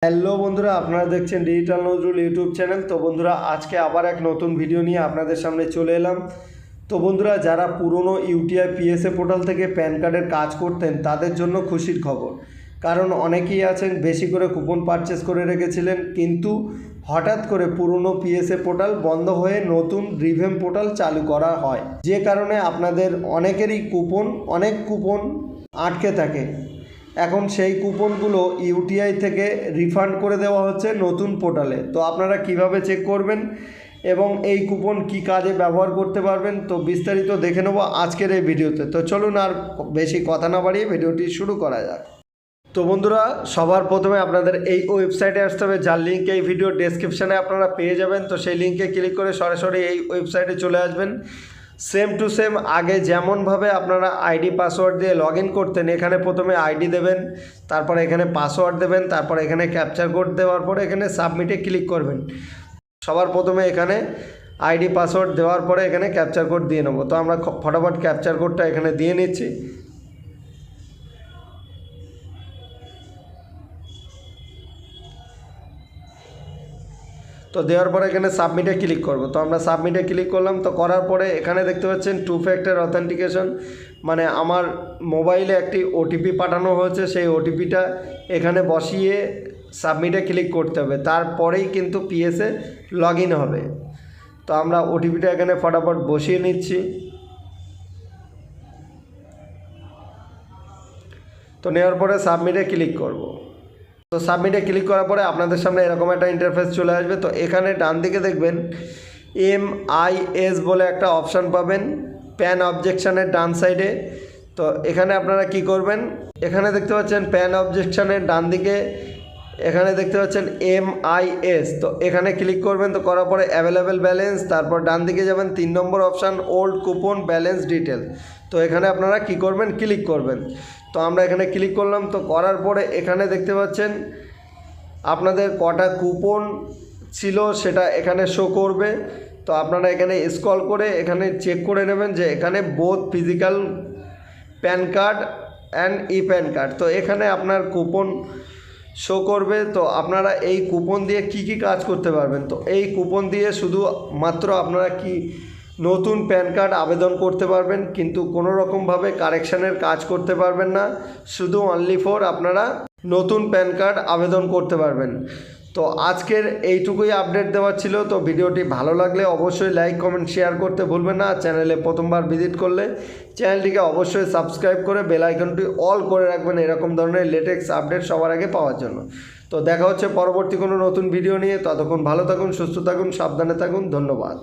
Hello বন্ধুরা, আপনারা দেখছেন ডিজিটাল নজরুল ইউটিউব চ্যানেল। তো বন্ধুরা, আজকে আবার এক নতুন ভিডিও নিয়ে আপনাদের সামনে চলে এলাম। তো বন্ধুরা, যারা পুরনো ইউটিআই পিএসএ পোর্টাল থেকে প্যান কার্ডের কাজ করতেন তাদের জন্য খুশির খবর। কারণ অনেকেই আছেন বেশি করে কুপন পারচেস করে রেখেছিলেন, কিন্তু হঠাৎ করে পুরনো পিএসএ পোর্টাল বন্ধ হয়ে নতুন রিভেম পোর্টাল চালু করা হয়, যে কারণে আপনাদের অনেকেরই অনেক কুপন আটকে থাকে। এখন সেই কুপনগুলো ইউটিআই থেকে রিফান্ড করে দেওয়া হচ্ছে নতুন পোর্টালে। তো আপনারা কিভাবে চেক করবেন এবং এই কুপন কি কাজে ব্যবহার করতে পারবেন, তো বিস্তারিত দেখে নেব আজকের এই ভিডিওতে। তো চলুন আর বেশি কথা না বাড়িয়ে ভিডিওটি শুরু করা যাক। তো বন্ধুরা, সবার প্রথমে আপনাদের এই ওয়েবসাইটে আসতে হবে, যার লিঙ্ক এই ভিডিও ডেসক্রিপশানে আপনারা পেয়ে যাবেন। তো সেই লিঙ্কে ক্লিক করে সরাসরি এই ওয়েবসাইটে চলে আসবেন। সেম টু সেম আগে যেমনভাবে আপনারা আইডি পাসওয়ার্ড দিয়ে লগ ইন করতেন, এখানে প্রথমে আইডি দেবেন, তারপর এখানে পাসওয়ার্ড দেবেন, তারপর এখানে ক্যাপচার কোড দেওয়ার পরে এখানে সাবমিটে ক্লিক করবেন। সবার প্রথমে এখানে আইডি পাসওয়ার্ড দেওয়ার পরে এখানে ক্যাপচার কোড দিয়ে নেব। তো আমরা ফটাফট ক্যাপচার কোডটা এখানে দিয়ে নিচ্ছি। তো দেওয়ার পরে এখানে সাবমিটে ক্লিক করব। তো আমরা সাবমিটে ক্লিক করলাম। তো করার পরে এখানে দেখতে পাচ্ছেন টু ফ্যাক্টর অথেন্টিকেশন, মানে আমার মোবাইলে একটি ওটিপি পাঠানো হয়েছে, সেই ওটিপিটা এখানে বসিয়ে সাবমিটে ক্লিক করতে হবে, তারপরেই কিন্তু পিএসএ লগ ইন হবে। তো আমরা ওটিপিটা এখানে ফটাফট বসিয়ে নিচ্ছি। তো নেওয়ার পরে সাবমিটে ক্লিক করব। তো সাবমিটে ক্লিক করার পরে আপনাদের সামনে এরকম একটা ইন্টারফেস চলে আসবে। তো এখানে ডান দিকে দেখবেন MIS বলে একটা অপশান পাবেন প্যান অবজেকশানের ডান সাইডে। তো এখানে আপনারা কি করবেন, এখানে দেখতে পাচ্ছেন প্যান অবজেকশানের ডান দিকে এখানে দেখতে পাচ্ছেন MIS, তো এখানে ক্লিক করবেন। তো করার পরে অ্যাভেলেবেল ব্যালেন্স, তারপর ডান দিকে যাবেন 3 number option old coupon balance detail. তো এখানে আপনারা কি করবেন, ক্লিক করবেন। তো আমরা এখানে ক্লিক করলাম। তো করার পরে এখানে দেখতে পাচ্ছেন আপনাদের কটা কুপন ছিল সেটা এখানে শো করবে। তো আপনারা এখানে স্ক্রল করে এখানে চেক করে নেবেন যে এখানে both physical pan card and E pan card, তো এখানে আপনার কুপন শো করবে। তো আপনারা এই কুপন দিয়ে কি কি কাজ করতে পারবেন, তো এই কুপন দিয়ে শুধু মাত্র আপনারা কি নতুন প্যান কার্ড আবেদন করতে পারবেন, কিন্তু কোনো রকমভাবে কারেকশানের কাজ করতে পারবেন না, শুধু অনলি ফর আপনারা নতুন প্যান কার্ড আবেদন করতে পারবেন। তো আজকের এইটুকুই আপডেট দেওয়ার ছিল। তো ভিডিওটি ভালো লাগলে অবশ্যই লাইক কমেন্ট শেয়ার করতে ভুলবেন না। চ্যানেলে প্রথমবার ভিজিট করলে চ্যানেলটিকে অবশ্যই সাবস্ক্রাইব করে বেল আইকনটি অল করে রাখবেন এরকম ধরনের লেটেস্ট আপডেট সবার আগে পাওয়ার জন্য। তো দেখা হচ্ছে পরবর্তী কোনো নতুন ভিডিও নিয়ে। ততক্ষণ ভালো থাকুন, সুস্থ থাকুন, সাবধানে থাকুন। ধন্যবাদ।